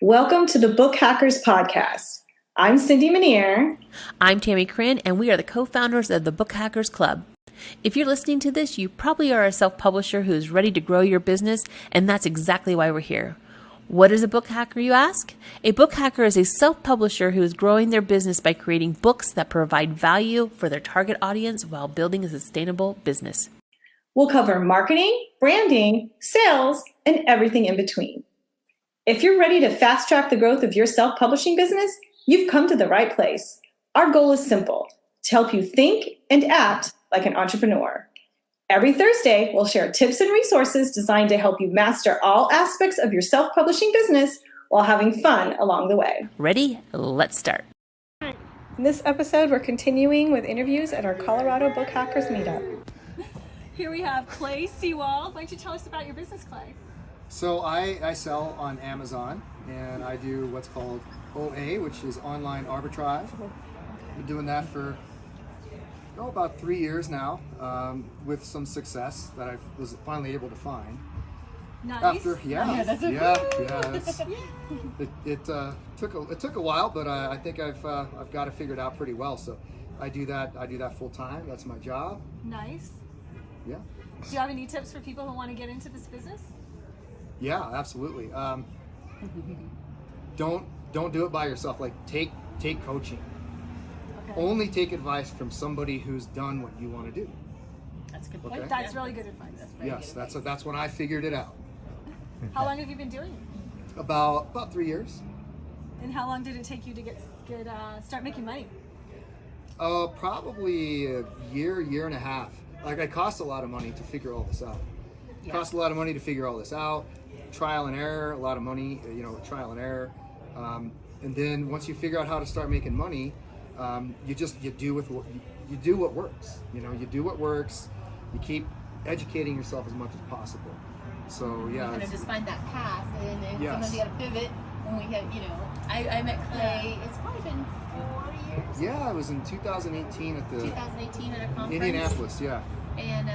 Welcome to the Book Hackers Podcast. I'm Cindy Minear. I'm Tammie Chrin, and we are the co-founders of the Book Hackers Club. If you're listening to this, you probably are a self-publisher who's ready to grow your business, and that's exactly why we're here. What is a book hacker, you ask? A book hacker is a self-publisher who is growing their business by creating books that provide value for their target audience while building a sustainable business. We'll cover marketing, branding, sales, and everything in between. If you're ready to fast-track the growth of your self-publishing business, you've come to the right place. Our goal is simple: to help you think and act like an entrepreneur. Every Thursday, we'll share tips and resources designed to help you master all aspects of your self-publishing business while having fun along the way. Ready? Let's start. In this episode, we're continuing with interviews at our Colorado Book Hackers Meetup. Here we have Clay Sewald. Why don't you tell us about your business, Clay? So I sell on Amazon, and I do what's called OA, which is online arbitrage. Been doing that for about 3 years now, with some success that I was finally able to find. Nice. It took a while, but I think I've got it figured out pretty well. So I do that full time. That's my job. Nice. Yeah. Do you have any tips for people who want to get into this business? Yeah, absolutely. Don't do it by yourself. Like take coaching. Okay. Only take advice from somebody who's done what you want to do. That's good. Okay. That's really good advice. Yes, that's when I figured it out. How long have you been doing it? About 3 years. And how long did it take you to start making money? Probably a year and a half. Like it costs a lot of money to figure all this out. It costs a lot of money to figure all this out. Trial and error, a lot of money, trial and error. And then once you figure out how to start making money, you do what works. You do what works. You keep educating yourself as much as possible. So yeah, kind of just find that path, and yes. Sometimes you got to pivot. When we had, I met Clay. It's probably been 4 years. Yeah, it was in 2018 at the 2018 at a conference. Indianapolis, yeah. And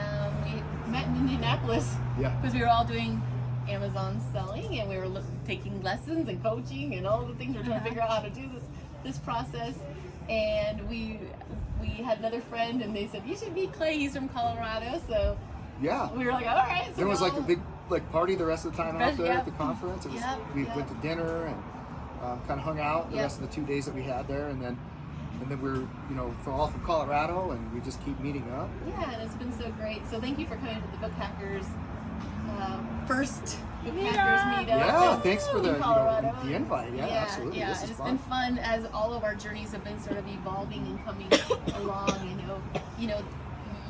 we met in Indianapolis. Yeah. Because we were all doing Amazon selling, and we were taking lessons and coaching and all the things. We were trying to figure out how to do this process. And we had another friend, and they said, "You should meet Clay. He's from Colorado." So yeah, we were like, "All right." So there was like a big party the rest of the time out there at the conference. We went to dinner and kind of hung out the rest of the 2 days that we had there, and then we're all from Colorado, and we just keep meeting up. Yeah, and it's been so great. So thank you for coming to the Book Hackers first Book Hackers Meetup. Yeah, thanks for the invite. Yeah, yeah, absolutely. Yeah, this is it's fun. been fun as all of our journeys have been sort of evolving and coming along.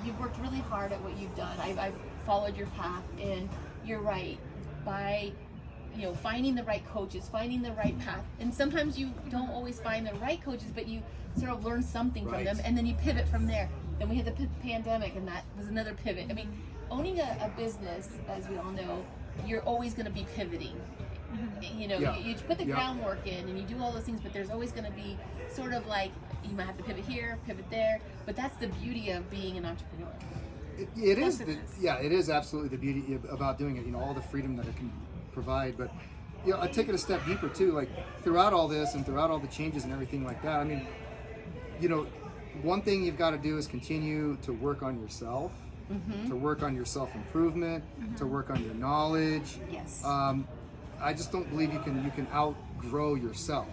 You've worked really hard at what you've done. I've followed your path, and you're right. By finding the right coaches, finding the right path, and sometimes you don't always find the right coaches, but you sort of learn something from them, and then you pivot from there. Then we had the pandemic, and that was another pivot. I mean, owning a business, as we all know, you're always going to be pivoting. You put the groundwork in, and you do all those things, but there's always going to be sort of like you might have to pivot here, pivot there. But that's the beauty of being an entrepreneur. It is absolutely the beauty about doing it. All the freedom that it can provide, but I take it a step deeper too. Like throughout all this and throughout all the changes and everything like that. I mean, one thing you've got to do is continue to work on yourself, to work on your self-improvement, to work on your knowledge. Yes. I just don't believe you can outgrow yourself.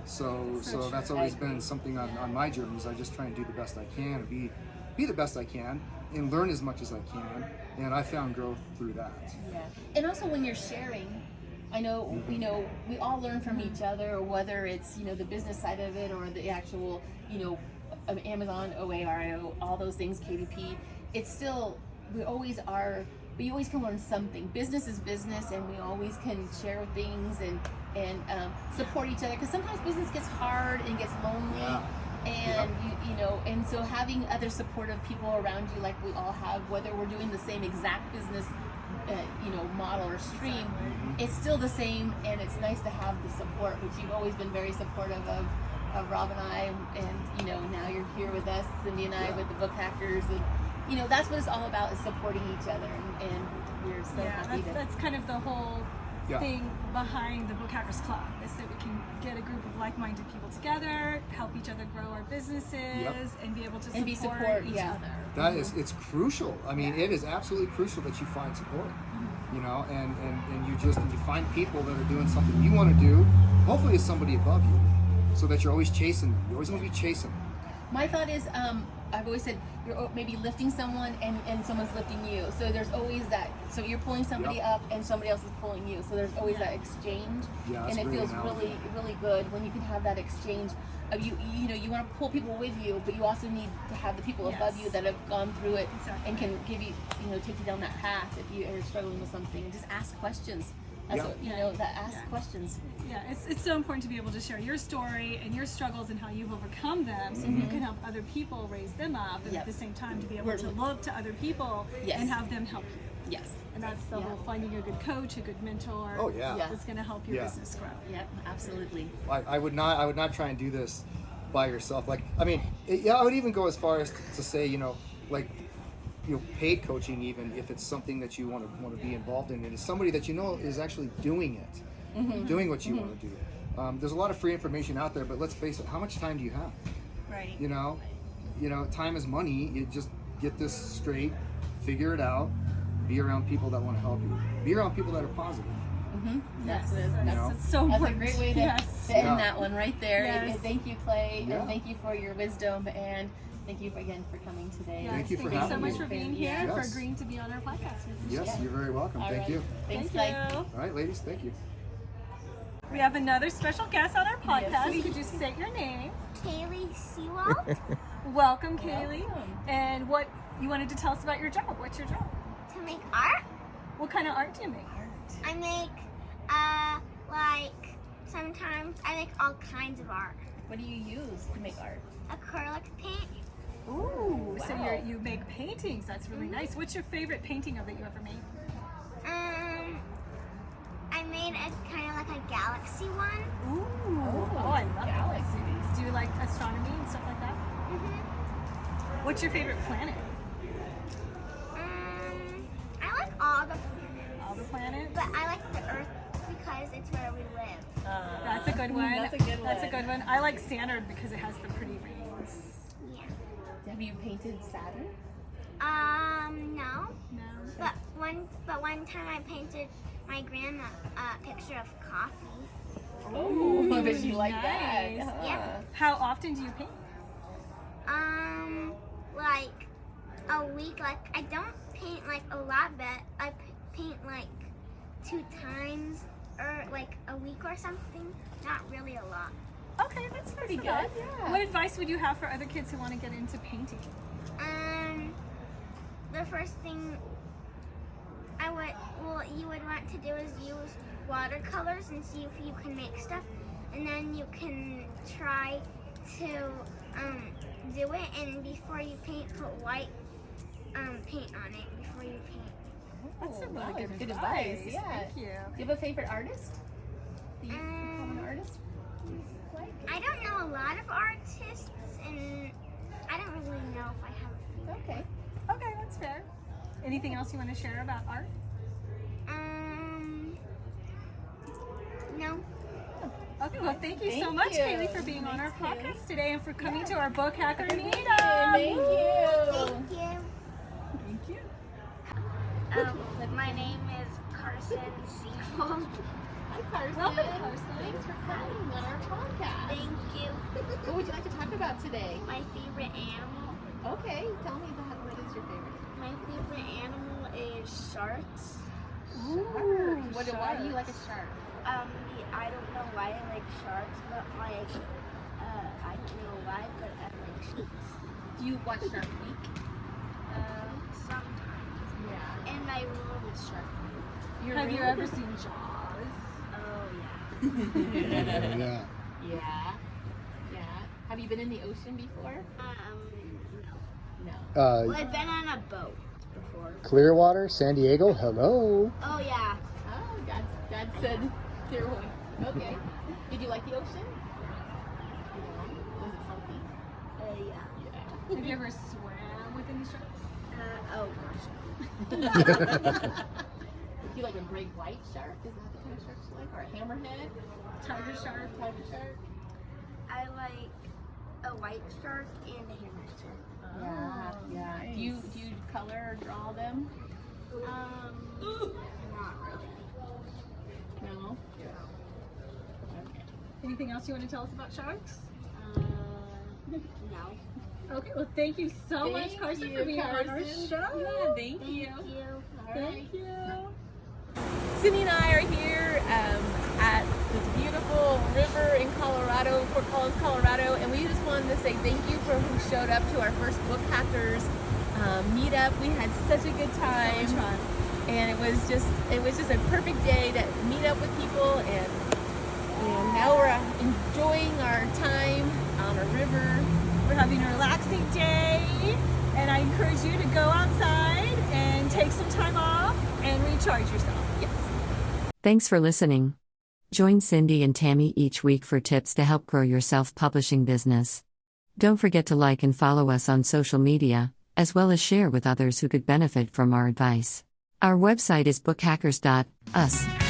So that's always been something on my journeys. I just try and do the best I can, and be the best I can, and learn as much as I can. And I found growth through that. Yeah. And also when you're sharing, I know, we all learn from each other, or whether it's, the business side of it or the actual, Amazon, OARO, all those things, KDP. It's still, we always can learn something. Business is business, and we always can share things and support each other, because sometimes business gets hard and gets lonely. Yeah. And and so having other supportive people around you, like we all have, whether we're doing the same exact business model or stream, it's still the same, and it's nice to have the support, which you've always been very supportive of Rob and I, and now you're here with us, Cindy and I, with the Book Hackers, and that's what it's all about, is supporting each other, and we're so happy that's kind of the whole Yeah. thing behind the Book Hackers Club is that we can get a group of like-minded people together, help each other grow our businesses, and be able to support each other. That is, it's crucial. I mean, it is absolutely crucial that you find support. You know, and you find people that are doing something you want to do. Hopefully, it's somebody above you, so that you're always chasing them. You always want to be chasing them. My thought is, I've always said you're maybe lifting someone and someone's lifting you. So there's always that. So you're pulling somebody up and somebody else is pulling you. So there's always that exchange, and it feels really, really good when you can have that exchange. Of you know, you want to pull people with you, but you also need to have the people above you that have gone through it and can give you, take you down that path if you are struggling with something. Just ask questions. That's what, ask questions. Yeah, it's so important to be able to share your story and your struggles and how you've overcome them, so you can help other people raise them up, and at the same time to be able to look to other people and have them help you. Yes. And that's the whole finding a good coach, a good mentor. Oh yeah. That's going to help your business grow. Yep, absolutely. I would not try and do this by yourself. Like, I mean, I would even go as far as to say, paid coaching, even if it's something that you want to be involved in, and it's somebody that is actually doing it, doing what you want to do. There's a lot of free information out there, but let's face it, how much time do you have? Right. Time is money. You just get this straight, figure it out, be around people that want to help you, be around people that are positive. That's That's so a important. great way to end that one right there. Yes. And thank you, Clay, and thank you for your wisdom, and thank you again for coming today. Yes, Thank you for so having much me. for being here, Yes. for agreeing to be on our podcast. Yes, you're very welcome. All Thank right. you. Thanks, Thank Clay. you. All right, ladies, thank you. We have another special guest on our podcast. Yes. Could you state your name? Kaylee Sewald Welcome, Kaylee. And what you wanted to tell us about your job. What's your job? to make art. What kind of art do you make? I make sometimes I make all kinds of art. What do you use to make art? Acrylic paint. Ooh, so Wow. you make paintings. That's really nice. What's your favorite painting of that you ever made? I made a kind of like a galaxy one. Ooh, I love galaxies. Do you like astronomy and stuff like that? What's your favorite planet? I like all the planets, All the planets? but I like the Earth because it's where we live. That's a good one. That's a good one. That's a good one. I like Saturn because it has the pretty rings. Yeah. Have you painted Saturn? No. No. But one time I painted my grandma a picture of coffee. Oh, did you like that? nice. Yeah. How often do you paint? Like a week. Like I don't paint like a lot, but I paint like 2 times or like a week or something. Not really a lot. Okay, that's Pretty good, enough. yeah. What advice would you have for other kids who want to get into painting? The first thing you would want to do is use watercolors and see if you can make stuff, and then you can try to do it. And before you paint, put white paint on it before you paint. That's a really wow, good advice. advice. Yeah. Thank you. Do you have a favorite artist? Do you become an artist? Like? I don't know a lot of artists, and I don't really know if I have a favorite. Okay. Okay, that's fair. Anything else you want to share about art? No. Okay, well, thank you so Thank much, you. Kaylee, for being on our Thanks, Kaylee. podcast today and for coming to our Book Hacker Thank Meetup. you. Thank you. Thank you. My name is Carson Sewald. Hi, Carson. Welcome, Carson. Thanks for coming on our podcast. Thank you. What would you like to talk about today? My favorite animal. Okay, tell me about what is your favorite? My favorite animal is sharks. Ooh, why do you like a shark? I don't know why I like sharks, but I don't know why, but I like sharks. Do you watch Shark Week? Sometimes. Yeah. And my room is Shark Week. Have you ever seen Jaws? Oh yeah. Yeah. Yeah. Yeah. Have you been in the ocean before? No. No. Well, I've been on a boat before. Clearwater, San Diego, hello. Oh yeah. Oh, God said clear one. Okay. Did you like the ocean? Was it salty? Yeah. Have you ever swam with any sharks? Oh gosh. Do you like a great white shark? Is that the kind of sharks you like? Or a hammerhead? Tiger shark? I like a white shark and a hammer shark. Yeah. Nice. Do you color or draw them? Not really. No. Anything else you want to tell us about sharks? No. Okay, well, thank you so much, Carson, for being on our show. Yeah, thank you. Thank you. Cindy and I are here at this beautiful river in Colorado, Fort Collins, Colorado, and we just wanted to say thank you for who showed up to our first Book Hackers meetup. We had such a good time, So much fun. and it was just a perfect day to meet up with people, and now we're enjoying our time on a river. We're having a relaxing day, and I encourage you to go outside and take some time off and recharge yourself. Yes. Thanks for listening. Join Cindy and Tammie each week for tips to help grow your self-publishing business. Don't forget to like and follow us on social media, as well as share with others who could benefit from our advice. Our website is bookhackers.us.